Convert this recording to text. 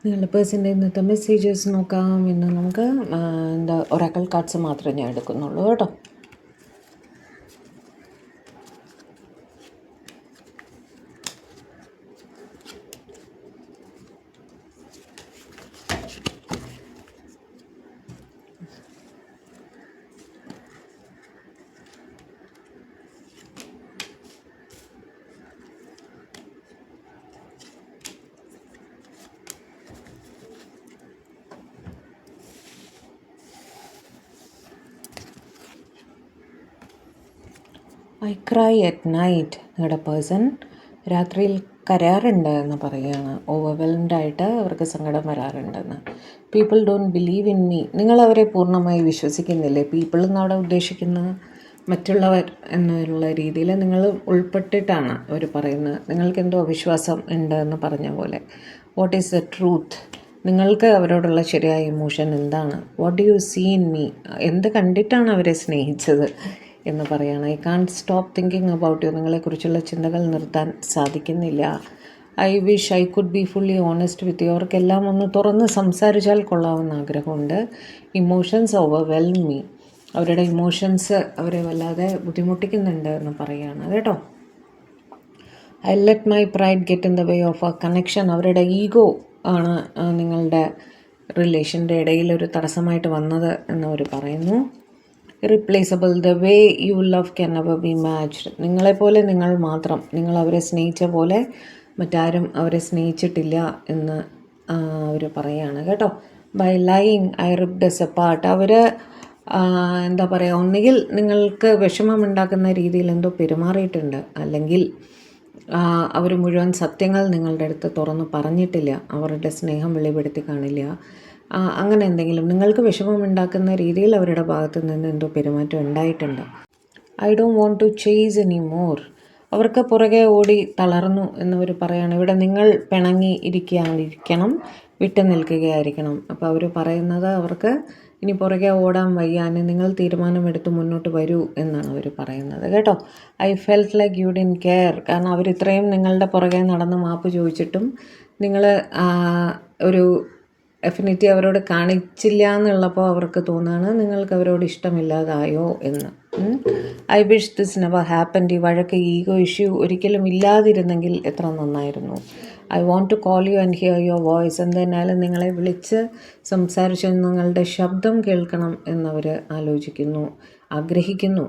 നിങ്ങളുടെ പേഴ്സൻ്റെ ഇന്നത്തെ മെസ്സേജസ് നോക്കാം. ഇന്ന് നമുക്ക് ഒറാക്കിൾ കാർഡ്സ് മാത്രമേ ഞാൻ എടുക്കുന്നുള്ളൂ കേട്ടോ. I cry at night. നിങ്ങളുടെ പേഴ്സൺ രാത്രിയിൽ കരയാറുണ്ട് എന്ന് പറയുകയാണ്. ഓവർവെൽംഡായിട്ട് അവർക്ക് സങ്കടം വരാറുണ്ടെന്ന്. People don't believe in me. നിങ്ങളവരെ പൂർണ്ണമായി വിശ്വസിക്കുന്നില്ലേ? പീപ്പിൾ എന്നവിടെ ഉദ്ദേശിക്കുന്ന മറ്റുള്ളവർ എന്നുള്ള രീതിയിൽ നിങ്ങൾ ഉൾപ്പെട്ടിട്ടാണ് അവർ പറയുന്നത്. നിങ്ങൾക്കെന്തോ അവിശ്വാസം ഉണ്ട് എന്ന് പറഞ്ഞ പോലെ. What is the truth? നിങ്ങൾക്ക് അവരോടുള്ള ശരിയായ ഇമോഷൻ എന്താണ്? What do you see in me? എന്ത് കണ്ടിട്ടാണ് അവരെ സ്നേഹിച്ചത് എന്ന് പറയുകയാണ്. I can't stop thinking about you. നിങ്ങളെക്കുറിച്ചുള്ള ചിന്തകൾ നിർത്താൻ സാധിക്കുന്നില്ല. I wish I could be fully honest with you. അവർക്കെല്ലാം ഒന്ന് തുറന്ന് സംസാരിച്ചാൽ കൊള്ളാമെന്ന് ആഗ്രഹമുണ്ട്. Emotions overwhelm me. അവരുടെ ഇമോഷൻസ് അവരെ വല്ലാതെ ബുദ്ധിമുട്ടിക്കുന്നുണ്ട് എന്ന് പറയുകയാണ് കേട്ടോ. I let my pride get in the way of A connection. അവരുടെ ഈഗോ ആണ് നിങ്ങളുടെ റിലേഷൻ്റെ ഇടയിൽ ഒരു തടസ്സമായിട്ട് വന്നത് എന്നവർ പറയുന്നു. Irreplaceable. The way you love can never be matched. നിങ്ങളെപ്പോലെ നിങ്ങൾ മാത്രം, നിങ്ങൾ അവരെ സ്നേഹിച്ച പോലെ മറ്റാരും അവരെ സ്നേഹിച്ചിട്ടില്ല എന്ന് അവർ പറയുകയാണ് കേട്ടോ. By lying I ripped us apart. അവർ എന്താ പറയുക, ഒന്നുകിൽ നിങ്ങൾക്ക് വിഷമമുണ്ടാക്കുന്ന രീതിയിൽ എന്തോ പെരുമാറിയിട്ടുണ്ട്, അല്ലെങ്കിൽ അവർ മുഴുവൻ സത്യങ്ങൾ നിങ്ങളുടെ അടുത്ത് തുറന്ന് പറഞ്ഞിട്ടില്ല, അവരുടെ സ്നേഹം വെളിപ്പെടുത്തി കാണില്ല. അങ്ങനെ എന്തെങ്കിലും നിങ്ങൾക്ക് വിഷമമുണ്ടാക്കുന്ന രീതിയിൽ അവരുടെ ഭാഗത്തു നിന്ന് എന്തോ പെരുമാറ്റം ഉണ്ടായിട്ടുണ്ട്. I don't want to chase any more. അവർക്ക് പുറകെ ഓടി തളർന്നു എന്നവർ പറയുകയാണ്. ഇവിടെ നിങ്ങൾ പിണങ്ങി ഇരിക്കണം, വിട്ടു നിൽക്കുകയായിരിക്കണം. അപ്പോൾ അവർ പറയുന്നത് അവർക്ക് ഇനി പുറകെ ഓടാൻ വയ്യാൻ നിങ്ങൾ തീരുമാനമെടുത്ത് മുന്നോട്ട് വരൂ എന്നാണ് അവർ പറയുന്നത് കേട്ടോ. I felt like you didn't care. കാരണം അവരിത്രയും നിങ്ങളുടെ പുറകെ നടന്ന് മാപ്പ് ചോദിച്ചിട്ടും നിങ്ങൾ ഒരു എഫിനിറ്റി അവരോട് കാണിച്ചില്ല എന്നുള്ളപ്പോൾ അവർക്ക് തോന്നുകയാണ് നിങ്ങൾക്ക് അവരോട് ഇഷ്ടമില്ലാതായോ എന്ന്. I wish this never happened. ഈ വഴക്ക്, ഈഗോ ഇഷ്യൂ ഒരിക്കലും ഇല്ലാതിരുന്നെങ്കിൽ എത്ര നന്നായിരുന്നു. I want to call you and hear your voice. എന്തായാലും നിങ്ങളെ വിളിച്ച് സംസാരിച്ച് നിങ്ങളുടെ ശബ്ദം കേൾക്കണം എന്നവർ ആഗ്രഹിക്കുന്നു.